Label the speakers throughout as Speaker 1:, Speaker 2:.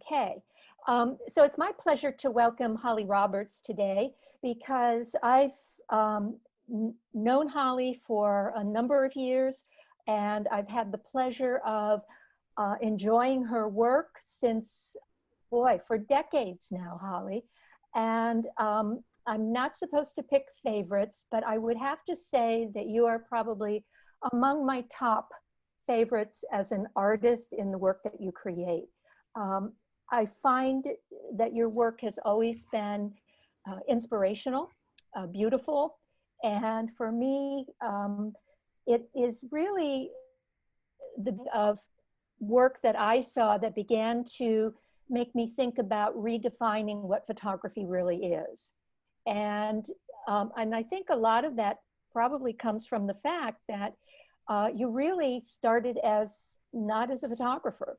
Speaker 1: Okay. So it's my pleasure to welcome Holly Roberts today because I've known Holly for a number of years, and I've had the pleasure of enjoying her work since, boy, for decades now, Holly. And I'm not supposed to pick favorites, but I would have to say that you are probably among my top favorites as an artist in the work that you create. I find that your work has always been inspirational, beautiful, and for me, it is really the of work that I saw that began to make me think about redefining what photography really is. And I think a lot of that probably comes from the fact that you really started as not as a photographer,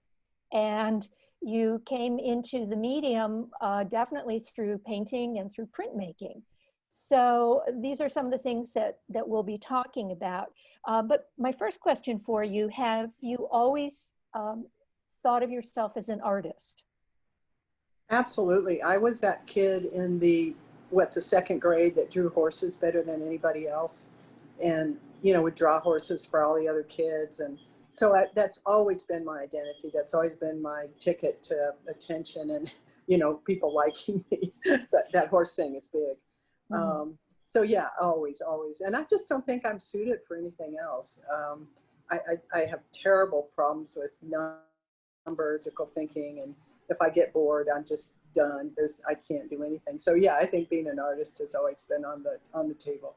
Speaker 1: and you came into the medium definitely through painting and through printmaking. So these are some of the things that we'll be talking about. But my first question for you, have you always thought of yourself as an artist?
Speaker 2: Absolutely. I was that kid in the second grade that drew horses better than anybody else, and would draw horses for all the other kids. And so that's always been my identity. That's always been my ticket to attention and people liking me. that horse thing is big. So yeah, always. And I just don't think I'm suited for anything else. I have terrible problems with numbers, critical thinking, and if I get bored, I'm just done. I can't do anything. So yeah, I think being an artist has always been on the table.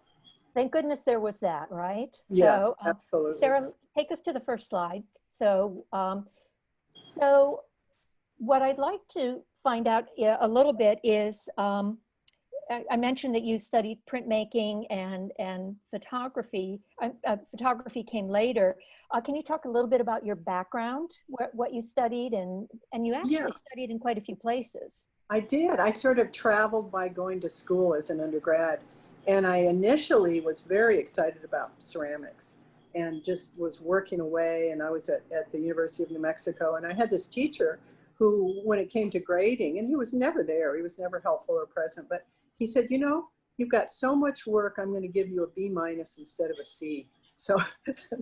Speaker 1: Thank goodness there was that, right?
Speaker 2: Yes,
Speaker 1: So,
Speaker 2: absolutely.
Speaker 1: Sarah, take us to the first slide. So, so what I'd like to find out a little bit is, I mentioned that you studied printmaking and photography. Photography came later. Can you talk a little bit about your background, what you studied, and you actually studied in quite a few places.
Speaker 2: I did. I sort of traveled by going to school as an undergrad. And I initially was very excited about ceramics and just was working away. And I was at the University of New Mexico. And I had this teacher who, when it came to grading, and he was never there, he was never helpful or present, but he said, you've got so much work, I'm going to give you a B- instead of a C. So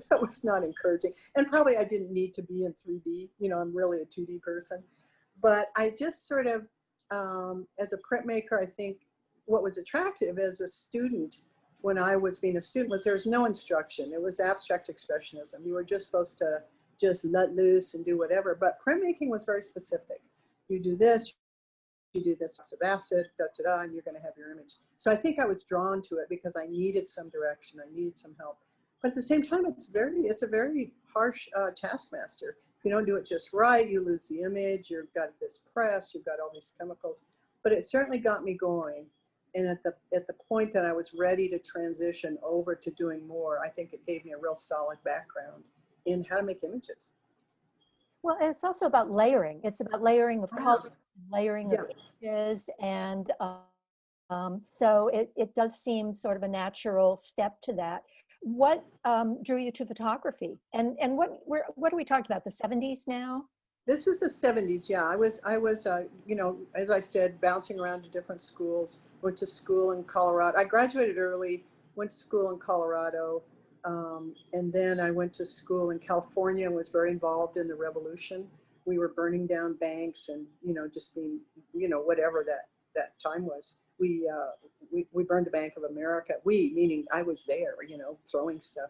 Speaker 2: that was not encouraging. And probably I didn't need to be in 3D. I'm really a 2D person. But I just sort of, as a printmaker, I think what was attractive as a student when I was being a student was there was no instruction. It was abstract expressionism. You were just supposed to just let loose and do whatever. But printmaking was very specific. You do this, you do this of acid, and you're going to have your image. So I think I was drawn to it because I needed some direction. I needed some help. But at the same time, it's a very harsh taskmaster. If you don't do it just right, you lose the image. You've got this press. You've got all these chemicals. But it certainly got me going. And at the point that I was ready to transition over to doing more, I think it gave me a real solid background in how to make images.
Speaker 1: Well, and it's also about layering. It's about layering of color, layering of images, and so it does seem sort of a natural step to that. What drew you to photography, and what are we talking about? The 70s now?
Speaker 2: This is the 70s. Yeah, I was as I said, bouncing around to different schools. Went to school in Colorado. I graduated early. Went to school in Colorado, and then I went to school in California and was very involved in the revolution. We were burning down banks and just being whatever that time was. We burned the Bank of America. We, meaning I was there, throwing stuff.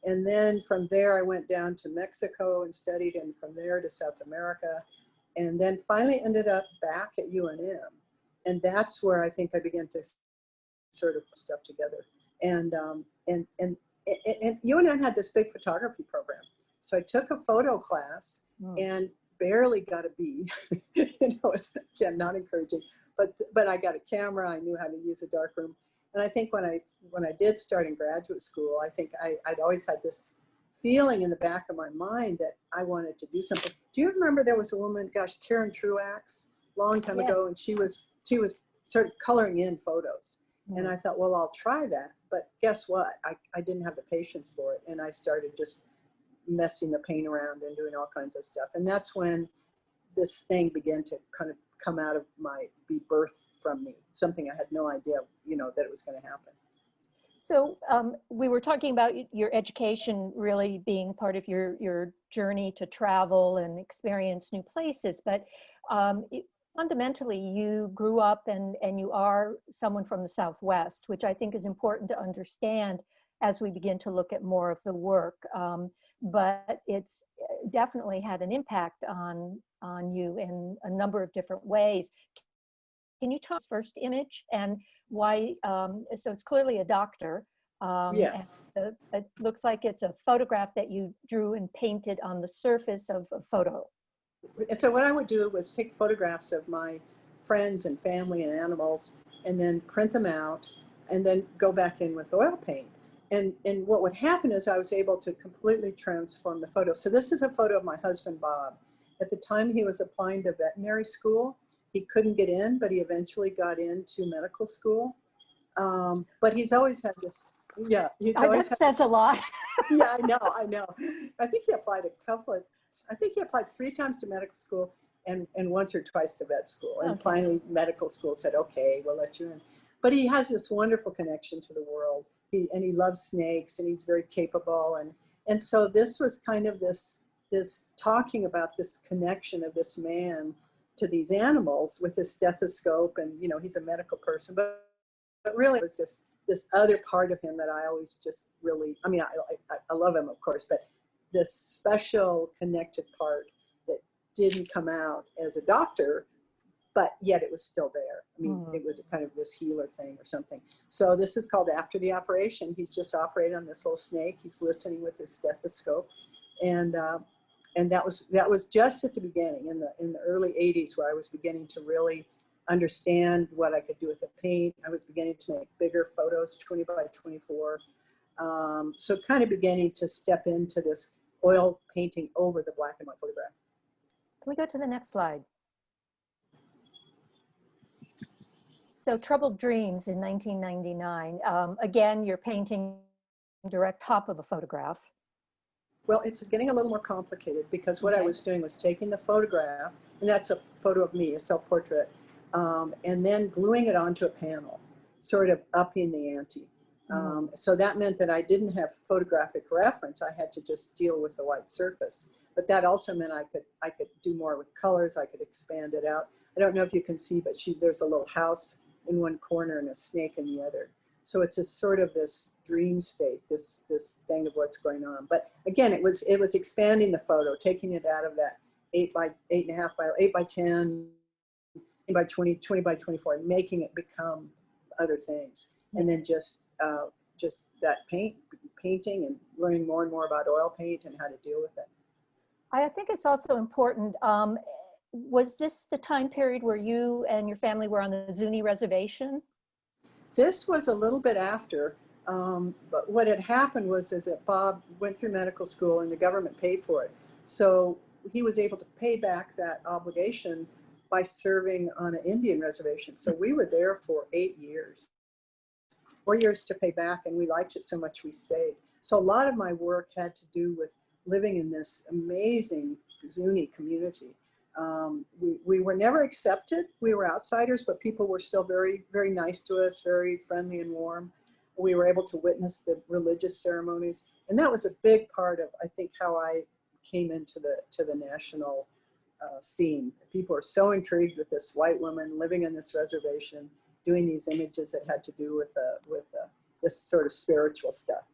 Speaker 2: And then from there, I went down to Mexico and studied, and from there to South America. And then finally ended up back at UNM. And that's where I think I began to sort of put stuff together. And UNM had this big photography program. So I took a photo class and barely got a B. It's, again, not encouraging. But I got a camera. I knew how to use a darkroom. And I think when I did start in graduate school, I think I'd always had this feeling in the back of my mind that I wanted to do something. Do you remember there was a woman, gosh, Karen Truax, long time ago, and she was sort of coloring in photos. And I thought, well, I'll try that. But guess what? I didn't have the patience for it. And I started just messing the paint around and doing all kinds of stuff. And that's when this thing began to kind of come out of be birthed from me, something I had no idea, that it was going to happen.
Speaker 1: So we were talking about your education really being part of your journey to travel and experience new places, but fundamentally you grew up and you are someone from the Southwest, which I think is important to understand as we begin to look at more of the work. But it's definitely had an impact on you in a number of different ways. Can you talk about this first image and why, so it's clearly a doctor.
Speaker 2: Yes.
Speaker 1: And it looks like it's a photograph that you drew and painted on the surface of a photo.
Speaker 2: So what I would do was take photographs of my friends and family and animals and then print them out and then go back in with oil paint. And what would happen is I was able to completely transform the photo. So this is a photo of my husband, Bob. At the time he was applying to veterinary school. He couldn't get in, but he eventually got into medical school. But he's always had this, yeah.
Speaker 1: That says a lot.
Speaker 2: Yeah, I know. I think he applied I think he applied 3 times to medical school and once or twice to vet school. And
Speaker 1: Okay.
Speaker 2: Finally medical school said, okay, we'll let you in. But he has this wonderful connection to the world. He loves snakes and he's very capable. And so this was kind of this talking about this connection of this man to these animals with his stethoscope, and he's a medical person, but really it was this other part of him that I always just really, I love him, of course, but this special connected part that didn't come out as a doctor, but yet it was still there. It was a kind of this healer thing or something. So this is called After the Operation. He's just operated on this little snake. He's listening with his stethoscope, and that was just at the beginning in the early 80s, where I was beginning to really understand what I could do with the paint. I was beginning to make bigger photos, 20 by 24. So kind of beginning to step into this oil painting over the black and white photograph.
Speaker 1: Can we go to the next slide? So Troubled Dreams in 1999. Again, you're painting direct top of a photograph.
Speaker 2: Well, it's getting a little more complicated because what I was doing was taking the photograph, and that's a photo of me, a self-portrait, and then gluing it onto a panel, sort of upping the ante. So that meant that I didn't have photographic reference. I had to just deal with the white surface. But that also meant I could do more with colors. I could expand it out. I don't know if you can see, but there's a little house in one corner and a snake in the other. So it's a sort of this dream state, this thing of what's going on. But again, it was expanding the photo, taking it out of that 8 by 8.5 by 8 by 10, 8 by 20, 20 by 24, and making it become other things. And then just that painting and learning more and more about oil paint and how to deal with it.
Speaker 1: I think it's also important. Was this the time period where you and your family were on the Zuni reservation?
Speaker 2: This was a little bit after, but what had happened was that Bob went through medical school and the government paid for it. So he was able to pay back that obligation by serving on an Indian reservation. So we were there for 8 years, 4 years to pay back, and we liked it so much we stayed. So a lot of my work had to do with living in this amazing Zuni community. We were never accepted. We were outsiders, but people were still very, very nice to us, very friendly and warm. We were able to witness the religious ceremonies. And that was a big part of, I think, how I came into the national scene. People were so intrigued with this white woman living in this reservation, doing these images that had to do with this sort of spiritual stuff.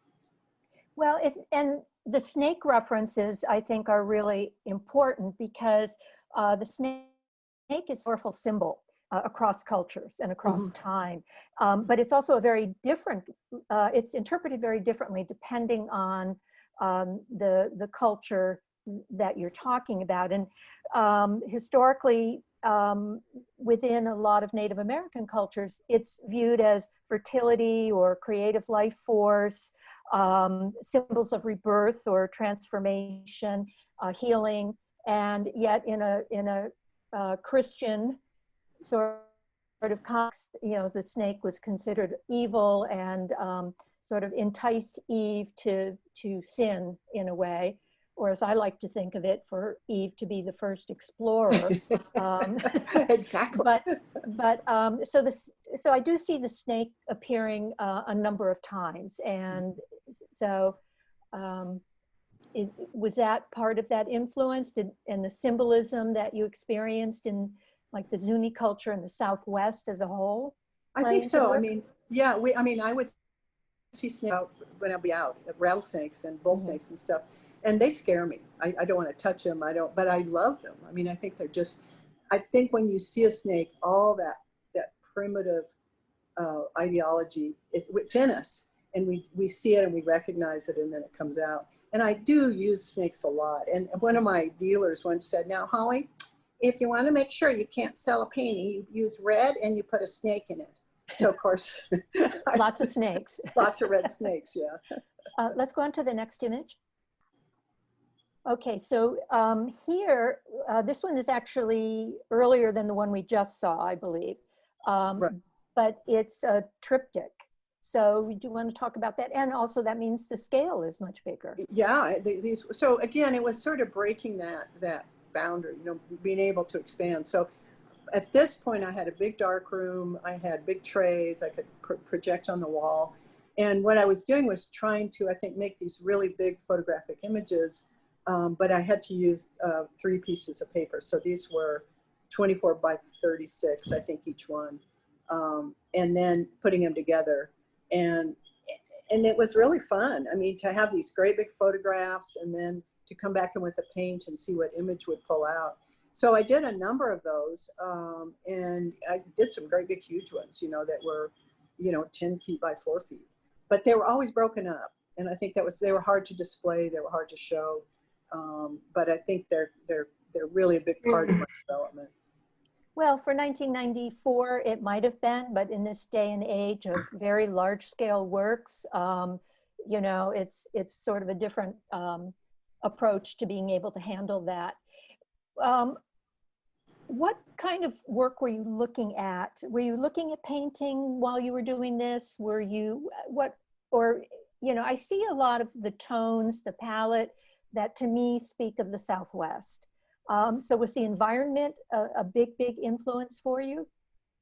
Speaker 1: Well, and the snake references, I think, are really important because the snake is a powerful symbol across cultures and across time. But it's also a very different, it's interpreted very differently depending on the culture that you're talking about. And historically, within a lot of Native American cultures, it's viewed as fertility or creative life force, symbols of rebirth or transformation, healing. And yet in a Christian sort of context, the snake was considered evil and sort of enticed Eve to sin in a way. or as I like to think of it, for Eve to be the first explorer. Um,
Speaker 2: Exactly.
Speaker 1: so I do see the snake appearing a number of times, and so was that part of that influence, and the symbolism that you experienced in like the Zuni culture in the Southwest as a whole?
Speaker 2: I think so. I mean, yeah, I would see snakes out when I'd be out, rattlesnakes and bull snakes and stuff, and they scare me. I don't want to touch them. I don't, but I love them. I mean, I think they're just, I think when you see a snake, all that primitive ideology, it's in us, and we see it and we recognize it, and then it comes out. And I do use snakes a lot. And one of my dealers once said, now, Holly, if you want to make sure you can't sell a painting, you use red and you put a snake in it. So of course,
Speaker 1: lots of snakes.
Speaker 2: Lots of red snakes, yeah.
Speaker 1: Let's go on to the next image. Okay, so here, this one is actually earlier than the one we just saw, I believe.
Speaker 2: Right.
Speaker 1: But it's a triptych. So we do want to talk about that. And also that means the scale is much bigger.
Speaker 2: Yeah, so again, it was sort of breaking that boundary, you know, being able to expand. So at this point, I had a big dark room. I had big trays. I could project on the wall. And what I was doing was trying to, I think, make these really big photographic images, but I had to use 3 pieces of paper. So these were 24 by 36, I think, each one. And then putting them together. And it was really fun. I mean, to have these great big photographs and then to come back in with a paint and see what image would pull out. So I did a number of those, and I did some great big huge ones, you know, that were, you know, 10 feet by 4 feet, but they were always broken up. And I think they were hard to display. They were hard to show. But I think they're really a big part of my development.
Speaker 1: Well, for 1994, it might have been, but in this day and age of very large scale works, you know, it's sort of a different approach to being able to handle that. What kind of work were you looking at? Were you looking at painting while you were doing this? Were you, you know, I see a lot of the tones, the palette that to me speak of the Southwest. So was the environment a big influence for you?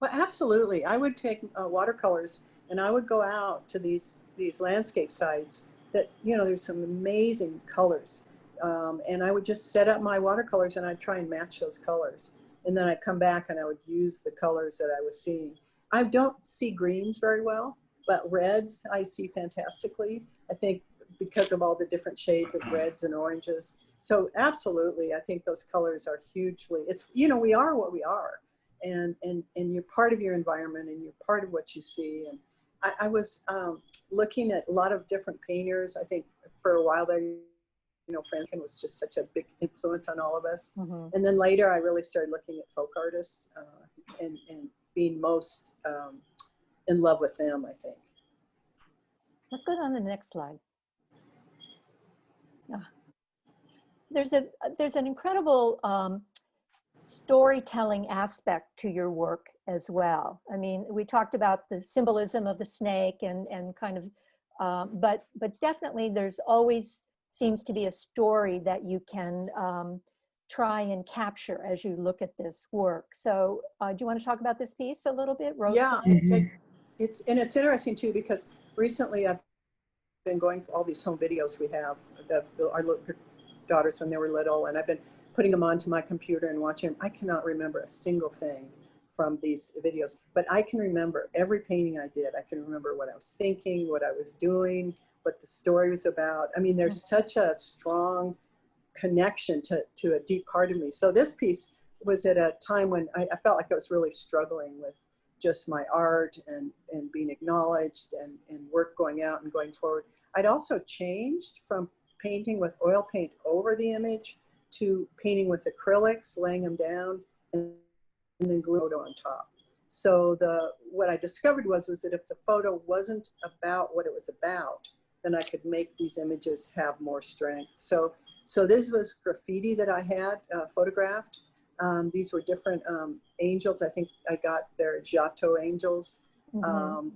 Speaker 2: Well, absolutely. I would take watercolors and I would go out to these landscape sites that, you know, there's some amazing colors. And I would just set up my watercolors and I'd try and match those colors. And then I'd come back and I would use the colors that I was seeing. I don't see greens very well, but reds I see fantastically. I think because of all the different shades of reds and oranges. So absolutely, I think those colors are hugely, it's, you know, we are what we are. And you're part of your environment and you're part of what you see. And I was looking at a lot of different painters. I think for a while there, you know, Franken was just such a big influence on all of us. Mm-hmm. And then later I really started looking at folk artists and being most in love with them, I think.
Speaker 1: Let's go on to the next slide. There's an incredible storytelling aspect to your work as well. I mean, we talked about the symbolism of the snake and kind of, but definitely there's always seems to be a story that you can try and capture as you look at this work. So do you want to talk about this piece a little bit, Rose?
Speaker 2: Yeah, it's interesting too, because recently I've been going for all these home videos we have that our daughters when they were little, and I've been putting them onto my computer and watching them. I cannot remember a single thing from these videos, but I can remember every painting I did. I can remember what I was thinking, what I was doing, what the story was about. I mean, there's such a strong connection to a deep part of me. So this piece was at a time when I felt like I was really struggling with just my art and being acknowledged and work going out and going forward. I'd also changed from painting with oil paint over the image to painting with acrylics, laying them down, and then glue photo on top. So what I discovered was that if the photo wasn't about what it was about, then I could make these images have more strength. So this was graffiti that I had photographed. These were different angels. I think I got their Giotto angels. Mm-hmm.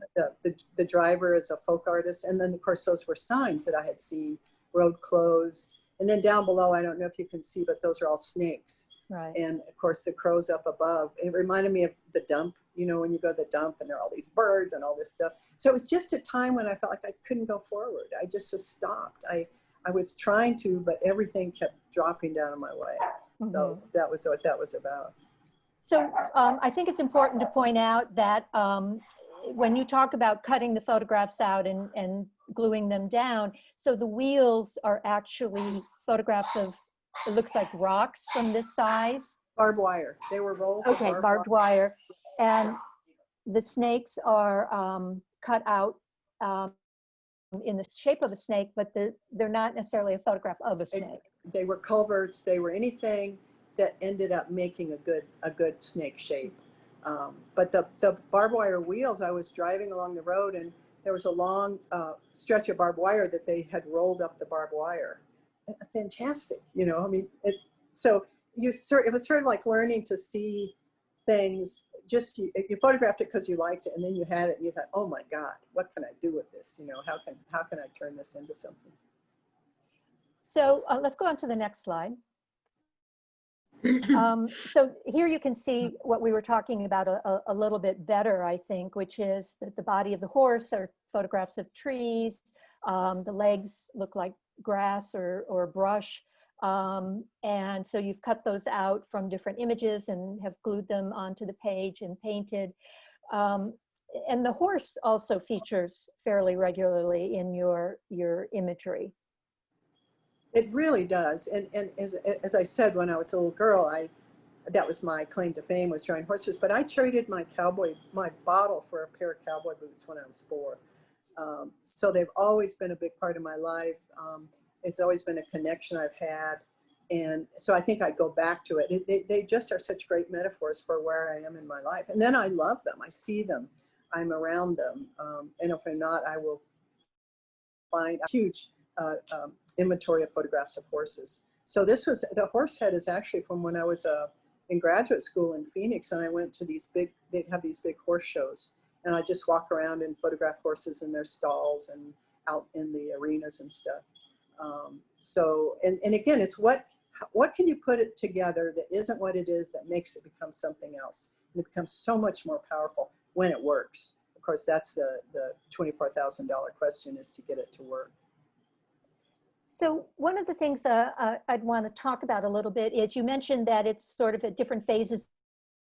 Speaker 2: The driver is a folk artist. And then of course, those were signs that I had seen, road closed. And then down below, I don't know if you can see, but those are all snakes.
Speaker 1: Right.
Speaker 2: And of course the crows up above. It reminded me of the dump, you know, when you go to the dump and there are all these birds and all this stuff. So it was just a time when I felt like I couldn't go forward. I just was stopped. I was trying to, but everything kept dropping down on my way.
Speaker 1: Mm-hmm.
Speaker 2: So that was what that was about.
Speaker 1: So I think it's important to point out that when you talk about cutting the photographs out and gluing them down, so the wheels are actually photographs of, it looks like rocks from this size.
Speaker 2: Barbed wire. They were rolls
Speaker 1: of barbed wire. And the snakes are cut out in the shape of a snake, but they're not necessarily a photograph of a snake.
Speaker 2: They were culverts. They were anything that ended up making a good snake shape. But the barbed wire wheels, I was driving along the road and there was a long stretch of barbed wire that they had rolled up the barbed wire. Fantastic, you know, I mean, it was sort of like learning to see things. Just you photographed it because you liked it, and then you had it and you thought, oh my God, what can I do with this? You know, how can I turn this into something?
Speaker 1: So let's go on to the next slide. So here you can see what we were talking about a little bit better, I think, which is that the body of the horse are photographs of trees. The legs look like grass or brush. And so you've cut those out from different images and have glued them onto the page and painted. And the horse also features fairly regularly in your imagery.
Speaker 2: It really does. And as I said, when I was a little girl, that was my claim to fame, was drawing horses. But I traded my bottle for a pair of cowboy boots when I was 4. So they've always been a big part of my life. It's always been a connection I've had. And so I think I'd go back to it. They just are such great metaphors for where I am in my life. And then I love them. I see them. I'm around them. And if I'm not, I will find a huge inventory of photographs of horses. So the horse head is actually from when I was in graduate school in Phoenix, and I went to they'd have these big horse shows. And I just walk around and photograph horses in their stalls and out in the arenas and stuff. So, and again, it's what can you put it together that isn't what it is that makes it become something else? And it becomes so much more powerful when it works. Of course, that's the $24,000 question, is to get it to work.
Speaker 1: So one of the things I'd want to talk about a little bit is, you mentioned that it's sort of at different phases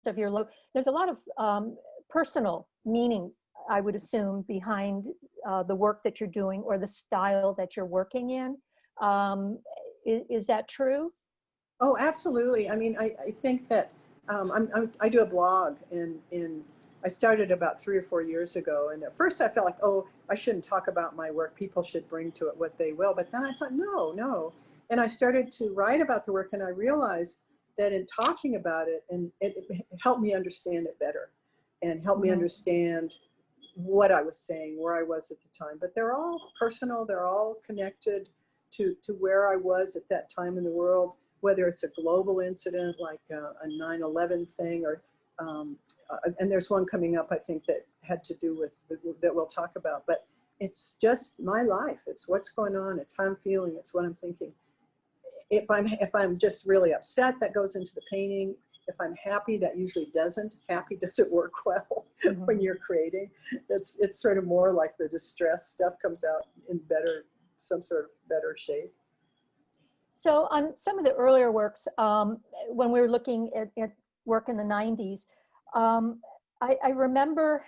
Speaker 1: of your life. There's a lot of personal meaning, I would assume, behind the work that you're doing or the style that you're working in. Is that true?
Speaker 2: Oh, absolutely. I mean, I think that I do a blog, and I started about 3 or 4 years ago. And at first I felt like, oh, I shouldn't talk about my work. People should bring to it what they will. But then I thought, no. And I started to write about the work, and I realized that in talking about it, and it helped me understand it better, and helped me understand what I was saying, where I was at the time. But they're all personal. They're all connected to where I was at that time in the world, whether it's a global incident like a 9/11 thing, or and there's one coming up, I think, that had to do with, that we'll talk about. But it's just my life. It's what's going on. It's how I'm feeling. It's what I'm thinking. If I'm just really upset, that goes into the painting. If I'm happy, that usually doesn't. Happy doesn't work well when you're creating. It's sort of more like the distress stuff comes out in some sort of better shape.
Speaker 1: So on some of the earlier works, when we were looking at work in the 90s, I remember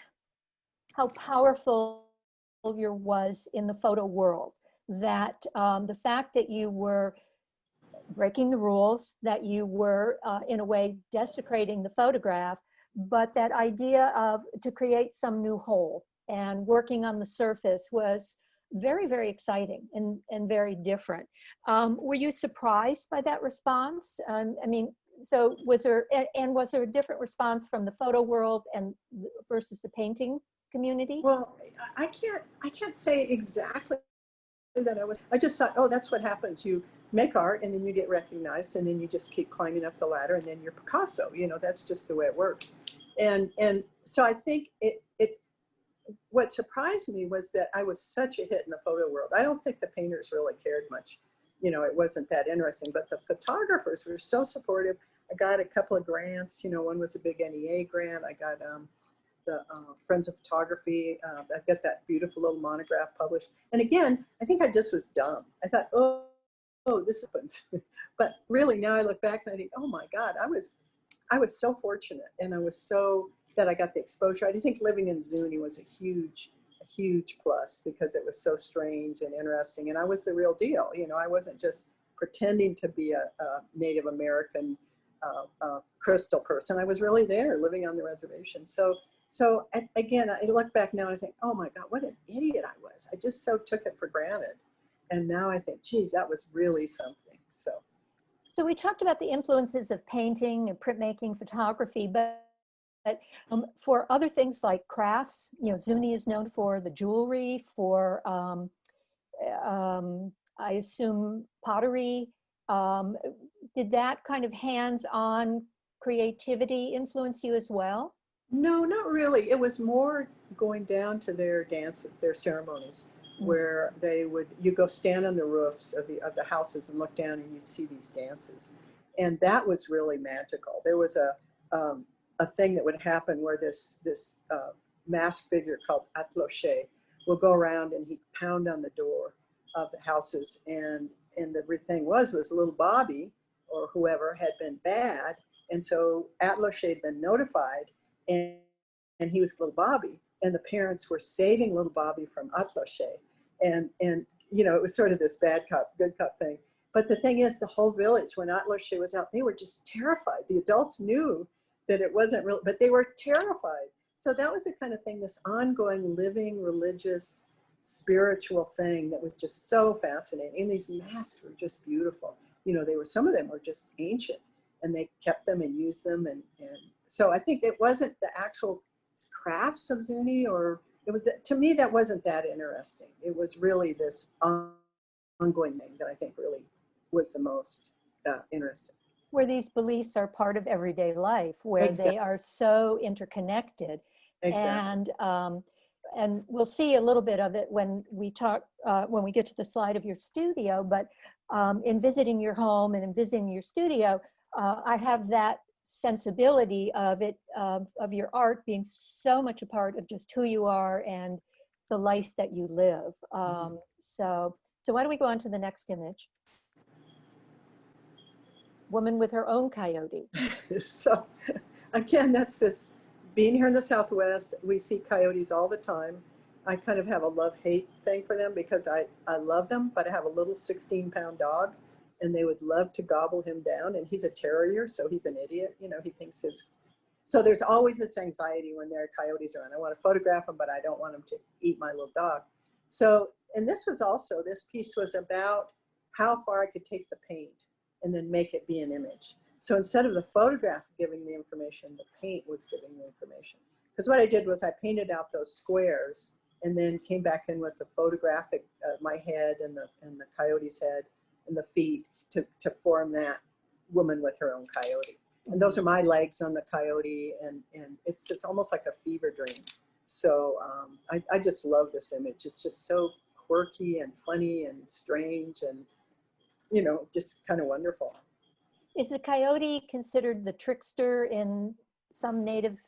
Speaker 1: how powerful your was in the photo world. That the fact that you were breaking the rules, that you were in a way desecrating the photograph, but that idea of to create some new whole and working on the surface was very, very exciting and very different. Were you surprised by that response? I mean, so was there a different response from the photo world and versus the painting community?
Speaker 2: Well, I can't say exactly that I just thought, oh, that's what happens. You make art and then you get recognized, and then you just keep climbing up the ladder, and then you're Picasso. You know, that's just the way it works. And so I think what surprised me was that I was such a hit in the photo world. I don't think the painters really cared much. you know, it wasn't that interesting. But the photographers were so supportive. I got a couple of grants. You know, one was a big NEA grant. I got the Friends of Photography. I got that beautiful little monograph published. And again, I think I just was dumb. I thought, oh, this happens. But really, now I look back and I think, oh my God, I was so fortunate, and I was so that I got the exposure. I think living in Zuni was a huge plus, because it was so strange and interesting, and I was the real deal. You know, I wasn't just pretending to be a Native American crystal person. I was really there, living on the reservation. So again, I look back now and I think, oh my God, what an idiot I was. I just so took it for granted, and now I think, geez, that was really something.
Speaker 1: So we talked about the influences of painting and printmaking, photography, but for other things like crafts, you know, Zuni is known for the jewelry, for I assume pottery. Did that kind of hands-on creativity influence you as well?
Speaker 2: No, not really. It was more going down to their dances, their ceremonies, where you go stand on the roofs of the houses and look down, and you'd see these dances, and that was really magical. There was a thing that would happen where this masked figure called Atloshe will go around, and he'd pound on the door of the houses, and the thing was little Bobby or whoever had been bad, and so Atloshe had been notified, and he was little Bobby, and the parents were saving little Bobby from Atloshe, and you know, it was sort of this bad cop, good cop thing. But the thing is, the whole village, when Atloshe was out, they were just terrified. The adults knew that it wasn't real, but they were terrified. So that was the kind of thing, this ongoing, living, religious, spiritual thing that was just so fascinating. And these masks were just beautiful. You know, some of them were just ancient, and they kept them and used them. And so I think it wasn't the actual crafts of Zuni, or it was, to me, that wasn't that interesting. It was really this ongoing thing that I think really was the most interesting.
Speaker 1: Where these beliefs are part of everyday life, where
Speaker 2: Exactly.
Speaker 1: they are so interconnected.
Speaker 2: Exactly.
Speaker 1: And we'll see a little bit of it when we talk, when we get to the slide of your studio, but in visiting your home and in visiting your studio, I have that sensibility of it, of your art being so much a part of just who you are and the life that you live. So why don't we go on to the next image? Woman with her own coyote.
Speaker 2: So again, that's this, being here in the Southwest, we see coyotes all the time. I kind of have a love-hate thing for them, because I love them, but I have a little 16-pound dog, and they would love to gobble him down. And he's a terrier, so he's an idiot. You know, he thinks so there's always this anxiety when there are coyotes around. I want to photograph them, but I don't want them to eat my little dog. So, and this piece was about how far I could take the paint and then make it be an image. So instead of the photograph giving the information, the paint was giving the information. Because what I did was I painted out those squares, and then came back in with the photographic, my head and the coyote's head and the feet to form that woman with her own coyote. And those are my legs on the coyote, and it's almost like a fever dream. So I just love this image. It's just so quirky and funny and strange, and you know, just kind of wonderful.
Speaker 1: Is the coyote considered the trickster in some Native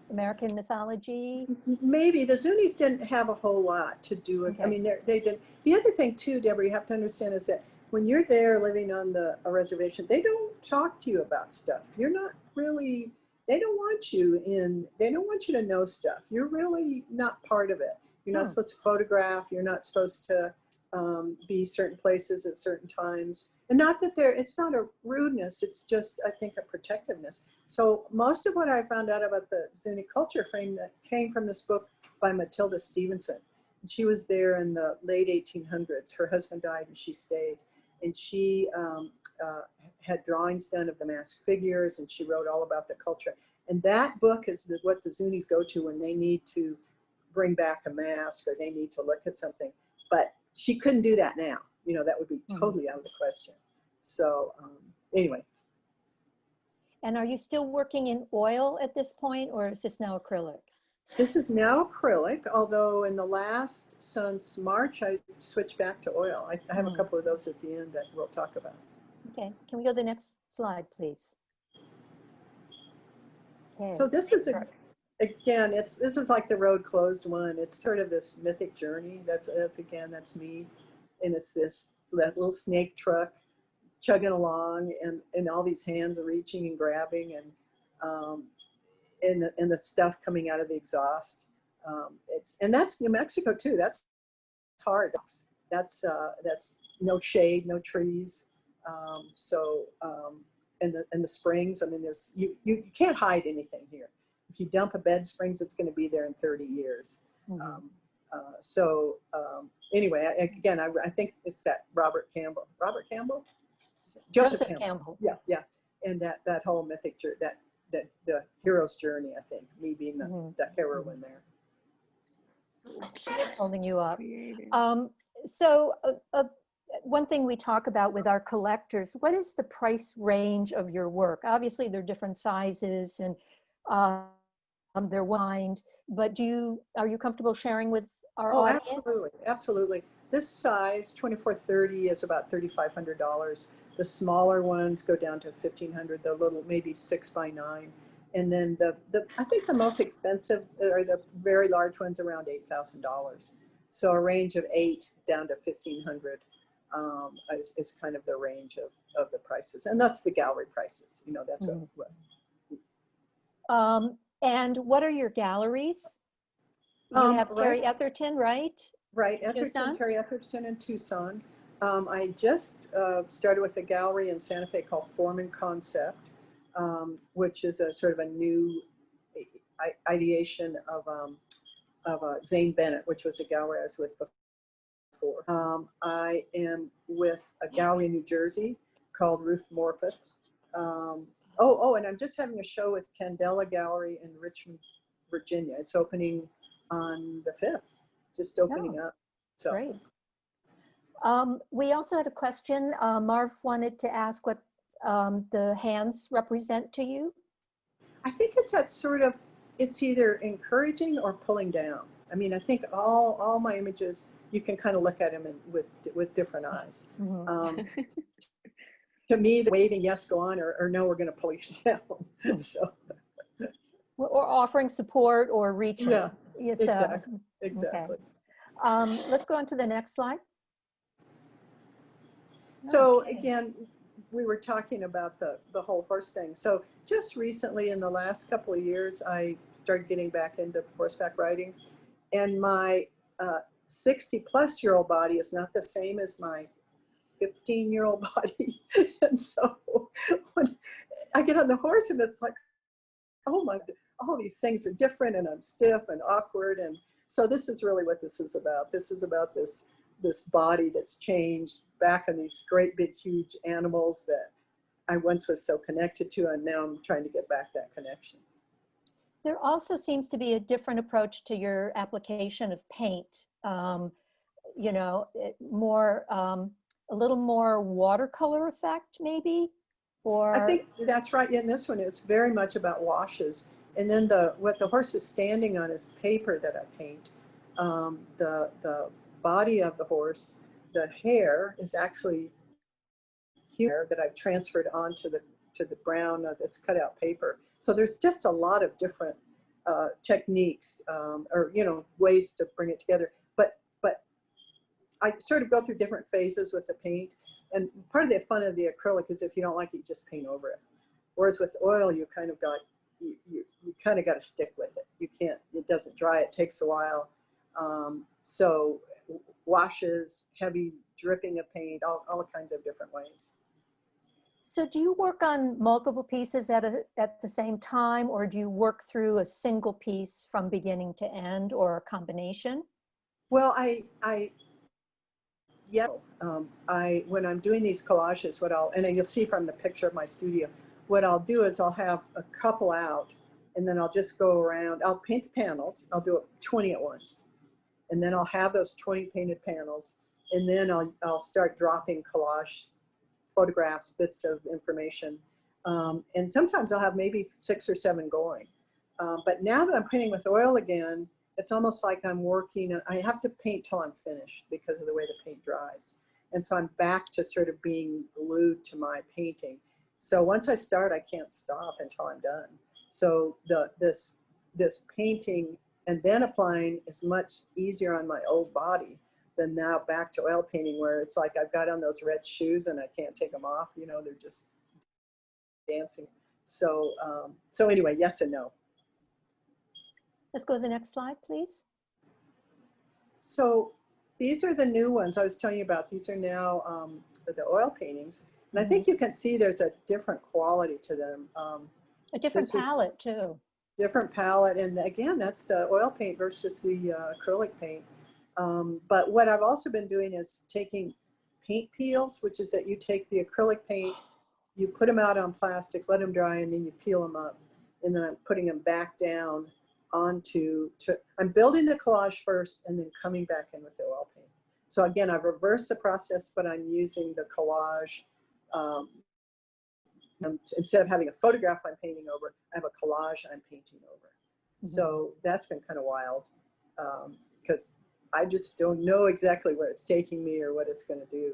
Speaker 1: American mythology?
Speaker 2: Maybe the Zunis didn't have a whole lot to do with.
Speaker 1: Okay.
Speaker 2: I mean, they didn't. The other thing too, Deborah, you have to understand is that when you're there living on a reservation, they don't talk to you about stuff. You're not really. They don't want you in. They don't want you to know stuff. You're really not part of it. You're not supposed to photograph. You're not supposed to be certain places at certain times. And not that it's not a rudeness, it's just, I think, a protectiveness. So most of what I found out about the Zuni culture frame that came from this book by Matilda Stevenson. And she was there in the late 1800s. Her husband died and she stayed. And she had drawings done of the masked figures, and she wrote all about the culture. And that book is what the Zunis go to when they need to bring back a mask or they need to look at something. But she couldn't do that now. You know, that would be totally out of the question. So anyway.
Speaker 1: And are you still working in oil at this point, or is this now acrylic?
Speaker 2: This is now acrylic, although in the last, since March, I switched back to oil. I have a couple of those at the end that we'll talk about.
Speaker 1: Okay, can we go to the next slide, please? Okay.
Speaker 2: So this is, again, this is like the road closed one. It's sort of this mythic journey. That's me. And it's that little snake truck chugging along, and all these hands are reaching and grabbing, and the stuff coming out of the exhaust. And that's New Mexico too. That's hard. That's no shade, no trees. And the springs. I mean, you can't hide anything here. If you dump a bed springs, it's going to be there in 30 years.
Speaker 1: Mm-hmm.
Speaker 2: Anyway, again, I think it's that Robert Campbell. Joseph Campbell. Yeah. And that whole mythic journey, that the hero's journey, I think, me being the heroine there.
Speaker 1: Holding you up. So one thing we talk about with our collectors, what is the price range of your work? Obviously, they're different sizes and they're wined, but are you comfortable sharing with our audience?
Speaker 2: Absolutely. This size, 24-30, is about $3,500. The smaller ones go down to $1,500. The little, maybe 6x9, and then I think the most expensive are the very large ones, around $8,000. So a range of 8 down to 1,500 is kind of the range of the prices, and that's the gallery prices. You know, that's what.
Speaker 1: And what are your galleries? You have Terry Etherton, right?
Speaker 2: Right, Terry Etherton in Tucson. I just started with a gallery in Santa Fe called Form and Concept, which is a sort of a new ideation of Zane Bennett, which was a gallery I was with before. I am with a gallery in New Jersey called Ruth Morpeth. And I'm just having a show with Candela Gallery in Richmond, Virginia. It's opening on the 5th, just opening up. So
Speaker 1: great. We also had a question. Marv wanted to ask what the hands represent to you.
Speaker 2: I think it's that sort of, it's either encouraging or pulling down. I mean, I think all my images, you can kind of look at them with different eyes. Mm-hmm. To me, the waving yes, go on, or no, we're going to pull you down. So,
Speaker 1: or offering support or reaching.
Speaker 2: Yeah, exactly.
Speaker 1: Okay. Let's go on to the next slide.
Speaker 2: So again, we were talking about the whole horse thing. So just recently, in the last couple of years, I started getting back into horseback riding, and my 60-plus-year-old body is not the same as my 15-year-old body. And so when I get on the horse, and it's like, oh my, all these things are different, and I'm stiff and awkward. And so this is really what this is about. This is about this body that's changed back on these great big huge animals that I once was so connected to, and now I'm trying to get back that connection.
Speaker 1: There also seems to be a different approach to your application of paint. You know, a little more watercolor effect, maybe? Or
Speaker 2: I think that's right. In this one, it's very much about washes. And then what the horse is standing on is paper that I paint. The body of the horse, the hair is actually hair that I've transferred onto the brown that's cut out paper. So there's just a lot of different techniques or ways to bring it together. But I sort of go through different phases with the paint. And part of the fun of the acrylic is if you don't like it, you just paint over it. Whereas with oil, you kind of got to stick with it. You can't. It doesn't dry. It takes a while. So washes, heavy dripping of paint, all kinds of different ways.
Speaker 1: So do you work on multiple pieces at the same time, or do you work through a single piece from beginning to end, or a combination?
Speaker 2: Well, when I'm doing these collages, and you'll see from the picture of my studio, what I'll do is I'll have a couple out, and then I'll just go around. I'll paint the panels. I'll do 20 at once, and then I'll have those 20 painted panels, and then I'll start dropping collage photographs, bits of information, and sometimes I'll have maybe 6 or 7 going. But now that I'm painting with oil again, it's almost like I'm working, I have to paint till I'm finished because of the way the paint dries. And so I'm back to sort of being glued to my painting. So once I start, I can't stop until I'm done. So this painting and then applying is much easier on my old body than now back to oil painting, where it's like I've got on those red shoes and I can't take them off. You know, they're just dancing. So, so anyway, yes and no.
Speaker 1: Let's go to the next slide, please.
Speaker 2: So these are the new ones I was telling you about. These are now the oil paintings. And I think you can see there's a different quality to them.
Speaker 1: A different palette too.
Speaker 2: Different palette. And again, that's the oil paint versus the acrylic paint. But what I've also been doing is taking paint peels, which is that you take the acrylic paint, you put them out on plastic, let them dry, and then you peel them up. And then I'm putting them back down onto, I'm building the collage first and then coming back in with the oil paint. So again, I've reversed the process, but I'm using the collage. Instead of having a photograph I'm painting over, I have a collage I'm painting over. So that's been kind of wild because I just don't know exactly where it's taking me or what it's going to do.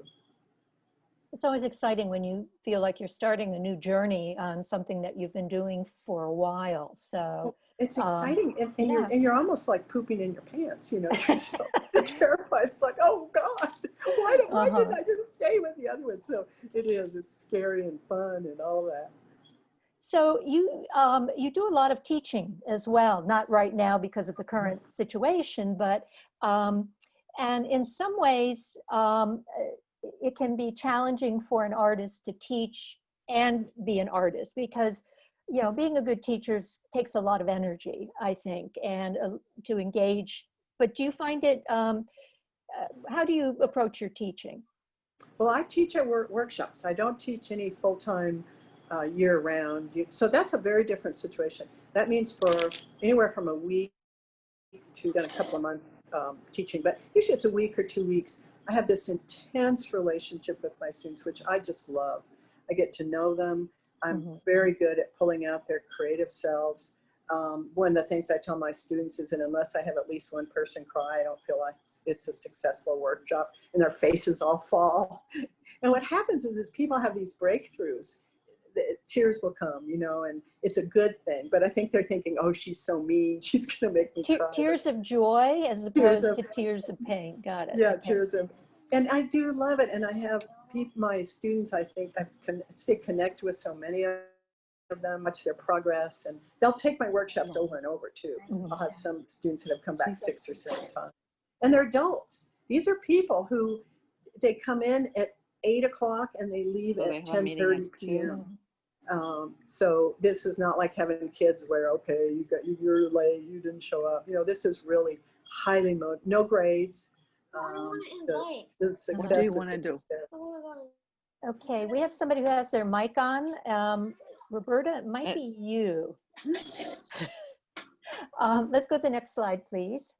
Speaker 1: It's always exciting when you feel like you're starting a new journey on something that you've been doing for a while. So
Speaker 2: it's exciting, and you're almost like pooping in your pants. You know, you're so terrified. It's like, oh God, why didn't I just stay with the other one? So it is. It's scary and fun and all that.
Speaker 1: So you do a lot of teaching as well, not right now because of the current situation, but and in some ways it can be challenging for an artist to teach and be an artist because, you know, being a good teacher takes a lot of energy, I think, and to engage. But do you find it, how do you approach your teaching?
Speaker 2: Well, I teach at workshops. I don't teach any full-time year round. So that's a very different situation. That means for anywhere from a week to then a couple of months teaching, but usually it's a week or 2 weeks. I have this intense relationship with my students, which I just love. I get to know them. I'm very good at pulling out their creative selves. One of the things I tell my students is that unless I have at least one person cry, I don't feel like it's a successful workshop, and their faces all fall. And what happens is people have these breakthroughs. Tears will come, you know, and it's a good thing. But I think they're thinking, oh, she's so mean. She's going to make me cry.
Speaker 1: Tears of joy as opposed to tears of pain. Got it.
Speaker 2: Yeah, okay. Tears of, and I do love it. And I have my students, I think I can stay connected with so many of them, watch their progress, and they'll take my workshops over and over too. I'll have some students that have come back 6 or 7 times. And they're adults. These are people who, they come in at 8 o'clock and they leave at 10:30 p.m. So this is not like having kids where, okay, you're late, you didn't show up. You know, this is really highly motivated, no grades. The success.
Speaker 3: What do you want to do?
Speaker 1: Okay, we have somebody who has their mic on. Roberta, it might be you. Let's go to the next slide, please.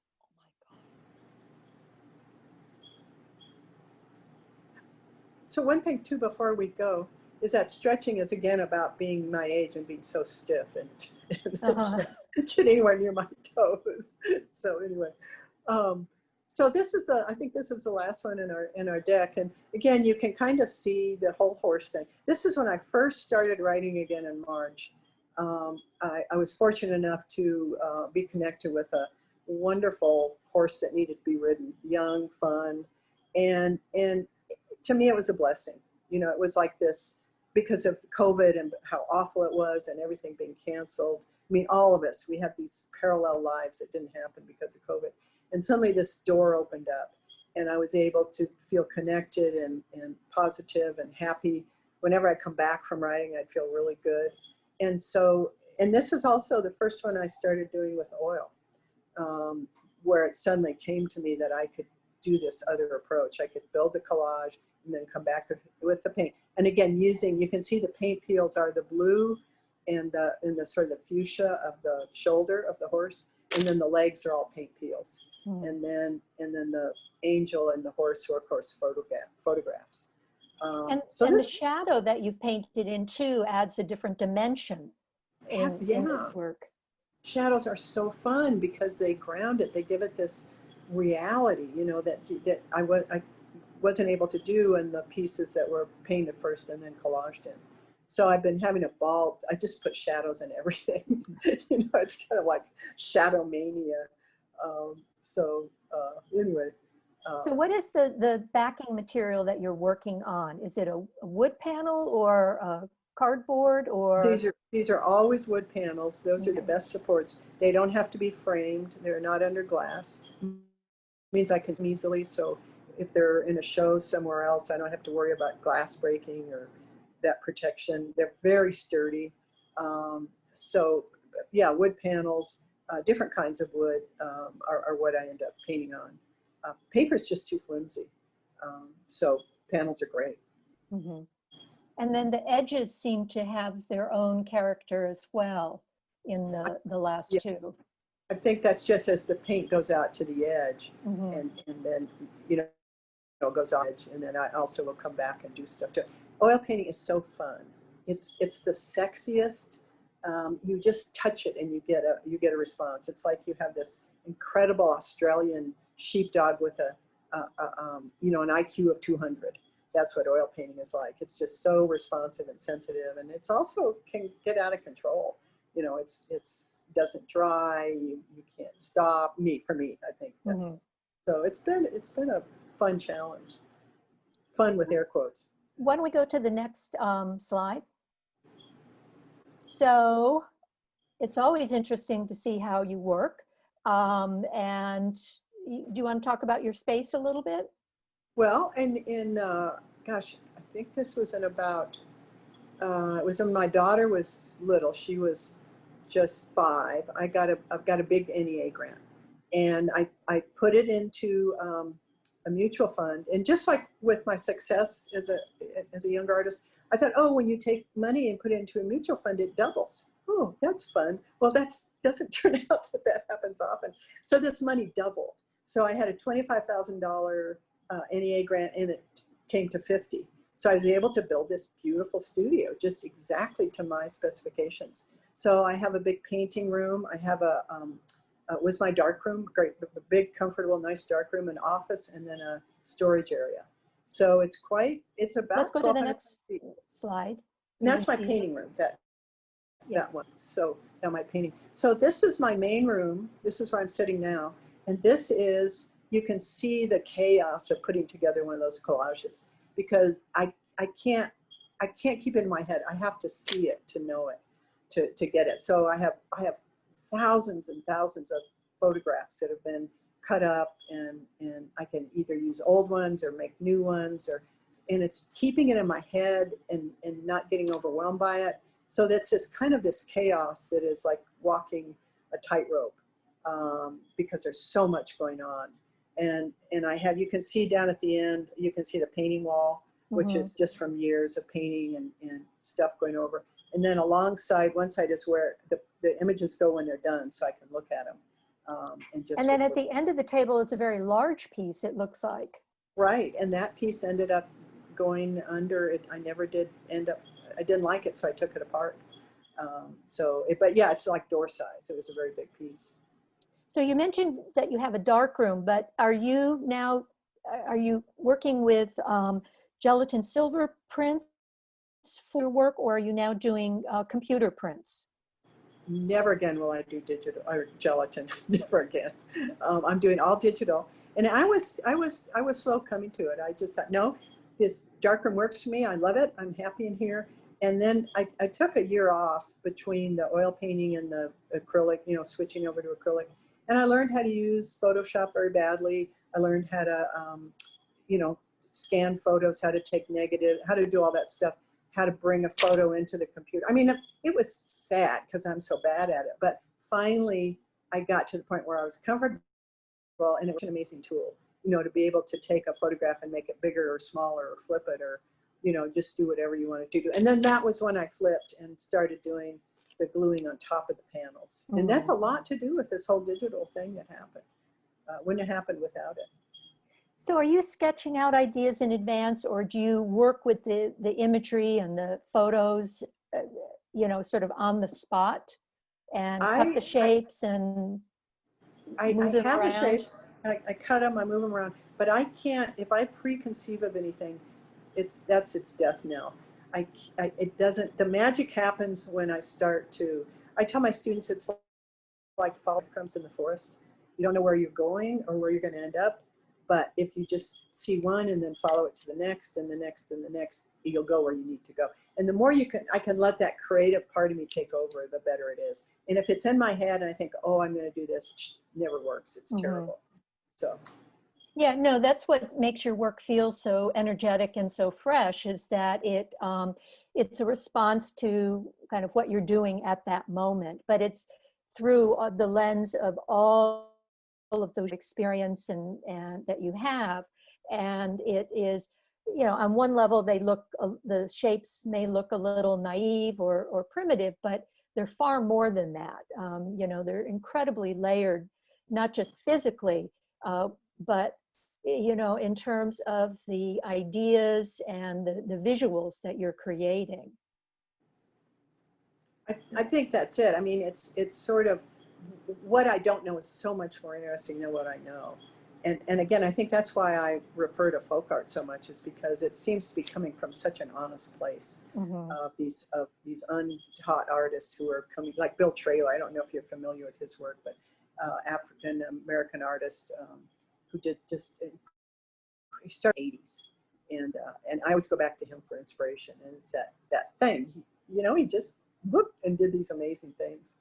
Speaker 2: So one thing too, before we go, is that stretching is again about being my age and being so stiff and get anywhere near my toes. So anyway, so this is I think this is the last one in our deck. And again, you can kind of see the whole horse thing. This is when I first started writing again in March. I was fortunate enough to be connected with a wonderful horse that needed to be ridden, young, fun, and to me it was a blessing. You know, it was like this because of COVID and how awful it was and everything being canceled. I mean, all of us, we have these parallel lives that didn't happen because of COVID. And suddenly this door opened up and I was able to feel connected and positive and happy. Whenever I come back from writing, I'd feel really good. And so, and this was also the first one I started doing with oil, where it suddenly came to me that I could do this other approach. I could build the collage and then come back with the paint. And again, you can see the paint peels are the blue and the sort of the fuchsia of the shoulder of the horse. And then the legs are all paint peels. And then the angel and the horse are, of course, photographs.
Speaker 1: And the shadow that you've painted in too adds a different dimension in this work.
Speaker 2: shadows are so fun because they ground it. They give it this reality, you know, that I wasn't able to do in the pieces that were painted first and then collaged in. So I've been having a ball. I just put shadows in everything. You know, it's kind of like shadow mania. Anyway.
Speaker 1: So what is the backing material that you're working on? Is it a wood panel or a cardboard or?
Speaker 2: These are always wood panels. Those are the best supports. They don't have to be framed. They're not under glass. It means I can easily. So if they're in a show somewhere else, I don't have to worry about glass breaking or that protection. They're very sturdy. So yeah, wood panels, different kinds of wood are what I end up painting on. Paper's just too flimsy. So panels are great.
Speaker 1: Mm-hmm. And then the edges seem to have their own character as well in the last two.
Speaker 2: I think that's just as the paint goes out to the edge, and then, you know, it goes on edge, and then I also will come back and do stuff to it. Oil painting is so fun. It's the sexiest. You just touch it and you get a response. It's like you have this incredible Australian sheepdog with you know, an IQ of 200. That's what oil painting is like. It's just so responsive and sensitive, and it's also can get out of control. You know, it's doesn't dry. You can't stop. For me, I think that's so. It's been a fun challenge. Fun with air quotes.
Speaker 1: Why don't we go to the next slide? So it's always interesting to see how you work. And do you want to talk about your space a little bit?
Speaker 2: Well, gosh, I think this was in about, it was when my daughter was little. She was just 5. I've got a big NEA grant, and I put it into a mutual fund. And just like with my success as a young artist, I thought, oh, when you take money and put it into a mutual fund, it doubles. Oh, that's fun. Well, doesn't turn out that happens often. So this money doubled. So I had a $25,000 NEA grant, and it came to 50. So I was able to build this beautiful studio just exactly to my specifications. So I have a big painting room. I have was my dark room, great, a big, comfortable, nice dark room, an office, and then a storage area. So it's about.
Speaker 1: Let's go to the next slide.
Speaker 2: And that's my painting room, that one. So now my painting. So this is my main room. This is where I'm sitting now. And this is, you can see the chaos of putting together one of those collages, because I can't keep it in my head. I have to see it to know it, to get it. So I have thousands and thousands of photographs that have been cut up, and I can either use old ones or make new ones, and it's keeping it in my head and not getting overwhelmed by it. So that's just kind of this chaos that is like walking a tightrope, because there's so much going on. And you can see down at the end, you can see the painting wall, which is just from years of painting and stuff going over. And then alongside, one side is where the images go when they're done, so I can look at them. And
Speaker 1: then at the end of the table is a very large piece, it looks like.
Speaker 2: Right, and that piece ended up going under it. I never did end up, I didn't like it, so I took it apart. But yeah, it's like door size. It was a very big piece.
Speaker 1: So you mentioned that you have a dark room, but are you working with gelatin silver prints for your work, or are you now doing computer prints?
Speaker 2: Never again will I do digital or gelatin. Never again. I'm doing all digital, and I was slow coming to it. I just thought, no, this darkroom works for me. I love it. I'm happy in here. And then I took a year off between the oil painting and the acrylic, you know, switching over to acrylic. And I learned how to use Photoshop very badly. I learned how to, you know, scan photos, how to take negative, how to do all that stuff, how to bring a photo into the computer. I mean, it was sad because I'm so bad at it. But finally, I got to the point where I was comfortable, and it was an amazing tool, you know, to be able to take a photograph and make it bigger or smaller or flip it, or, you know, just do whatever you wanted to do. And then that was when I flipped and started doing the gluing on top of the panels. And that's a lot to do with this whole digital thing that happened. Wouldn't have happened without it.
Speaker 1: So are you sketching out ideas in advance, or do you work with the imagery and the photos, you know, sort of on the spot? and cut
Speaker 2: I,
Speaker 1: the
Speaker 2: I,
Speaker 1: shapes and
Speaker 2: I
Speaker 1: move them
Speaker 2: have the
Speaker 1: around?
Speaker 2: shapes, I cut them, I move them around, but I can't, if I preconceive of anything, that's its death knell. It doesn't, the magic happens when I start to, I tell my students it's like following crumbs in the forest. You don't know where you're going or where you're going to end up, but if you just see one and then follow it to the next and the next and the next, you'll go where you need to go. And the more I can let that creative part of me take over, the better it is. And if it's in my head and I think, oh, I'm going to do this, it never works. It's terrible. So.
Speaker 1: Yeah, no, that's what makes your work feel so energetic and so fresh, is that it's a response to kind of what you're doing at that moment, but it's through the lens of all of those experience and that you have. And it is, you know, on one level, the shapes may look a little naive or primitive, but they're far more than that. You know, they're incredibly layered, not just physically, but you know, in terms of the ideas and the visuals that you're creating.
Speaker 2: I think that's it. I mean, it's sort of what I don't know is so much more interesting than what I know. And again, I think that's why I refer to folk art so much, is because it seems to be coming from such an honest place of these untaught artists who are coming, like Bill Traylor. I don't know if you're familiar with his work, but African American artist who did just, he started in the 80s, and I always go back to him for inspiration. And it's that thing, you know, he just looked and did these amazing things.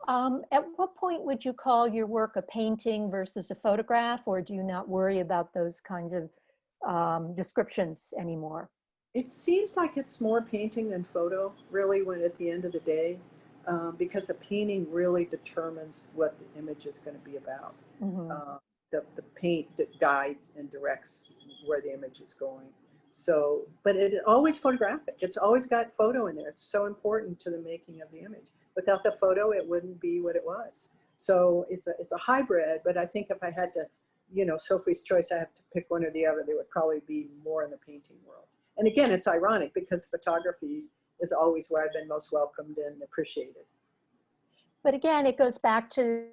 Speaker 1: At what point would you call your work a painting versus a photograph, or do you not worry about those kinds of descriptions anymore?
Speaker 2: It seems like it's more painting than photo, really, when at the end of the day, because the painting really determines what the image is going to be about. Uh, the paint guides and directs where the image is going. So, but it's always photographic. It's always got photo in there. It's so important to the making of the image. Without the photo, it wouldn't be what it was. So it's a hybrid, but I think if I had to, you know, Sophie's choice, I have to pick one or the other, they would probably be more in the painting world. And again, it's ironic because photography is always where I've been most welcomed and appreciated.
Speaker 1: But again, it goes back to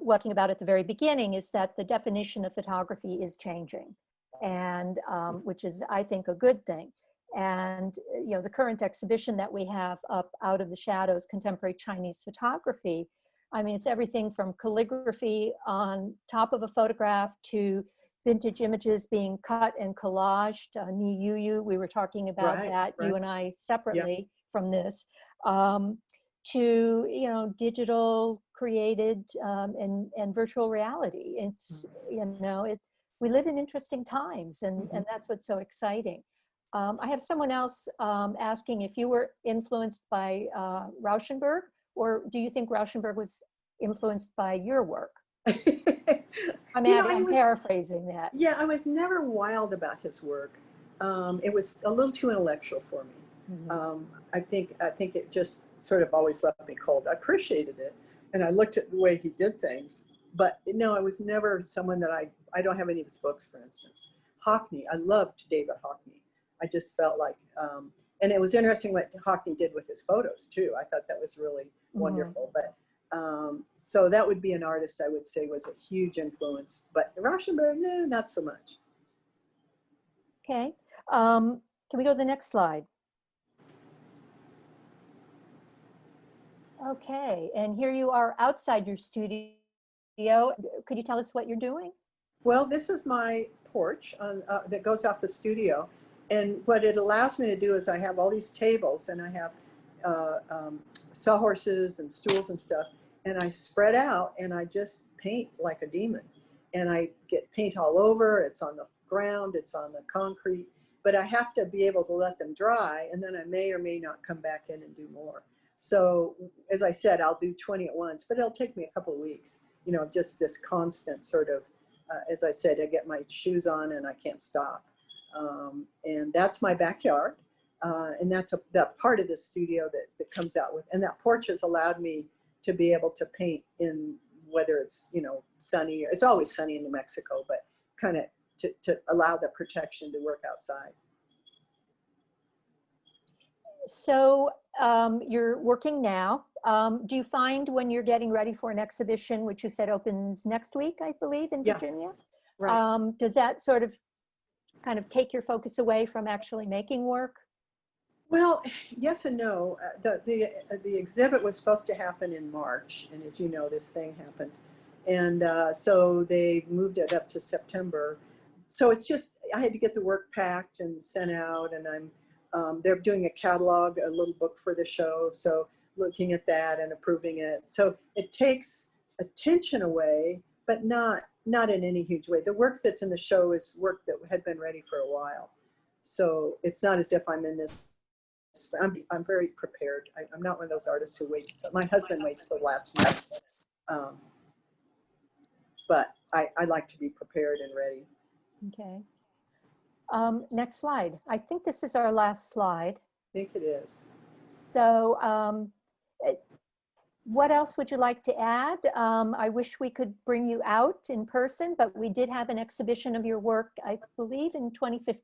Speaker 1: talking about at the very beginning, is that the definition of photography is changing, and which is, I think, a good thing. And you know, the current exhibition that we have up, Out of the Shadows, Contemporary Chinese Photography, I mean, it's everything from calligraphy on top of a photograph to vintage images being cut and collaged. Ni Yu Yu, we were talking about that, you and I separately from this. To, you know, digital created and virtual reality. It's, you know, we live in interesting times, and that's what's so exciting. I have someone else asking if you were influenced by Rauschenberg, or do you think Rauschenberg was influenced by your work? I mean,
Speaker 2: You know,
Speaker 1: I'm paraphrasing that.
Speaker 2: Yeah, I was never wild about his work. It was a little too intellectual for me. I think it just sort of always left me cold. I appreciated it, and I looked at the way he did things, but no, I was never someone that I don't have any of his books, for instance. Hockney, I loved David Hockney. I just felt like, and it was interesting what Hockney did with his photos too. I thought that was really wonderful. But so that would be an artist I would say was a huge influence. But Rauschenberg, no, not so much.
Speaker 1: Okay, can we go to the next slide? Okay, and here you are outside your studio. Could you tell us what you're doing?
Speaker 2: Well, this is my porch that goes off the studio. And what it allows me to do is I have all these tables, and I have sawhorses and stools and stuff. And I spread out and I just paint like a demon. And I get paint all over. It's on the ground, it's on the concrete. But I have to be able to let them dry, and then I may or may not come back in and do more. So as I said, I'll do 20 at once, but it'll take me a couple of weeks. You know, just this constant sort of, as I said, I get my shoes on and I can't stop. And that's my backyard. And that's that part of the studio that comes out with, and that porch has allowed me to be able to paint in, whether it's, you know, sunny, it's always sunny in New Mexico, but kind of to allow the protection to work outside.
Speaker 1: So you're working now. Do you find when you're getting ready for an exhibition, which you said opens next week, I believe, in
Speaker 2: Yeah.
Speaker 1: Virginia?
Speaker 2: Right.
Speaker 1: Does that sort of kind of take your focus away from actually making work?
Speaker 2: Well, yes and no. The exhibit was supposed to happen in March, and as you know, this thing happened, and so they moved it up to September. So it's just I had to get the work packed and sent out, and they're doing a catalog, a little book for the show. So looking at that and approving it. So it takes attention away, but not in any huge way. The work that's in the show is work that had been ready for a while. So it's not as if I'm in this. I'm very prepared. I'm not one of those artists who waits. My husband waits till last minute, um, but I like to be prepared and ready.
Speaker 1: Okay. Next slide. I think this is our last slide.
Speaker 2: I think it is.
Speaker 1: So what else would you like to add? I wish we could bring you out in person, but we did have an exhibition of your work, I believe, in 2015.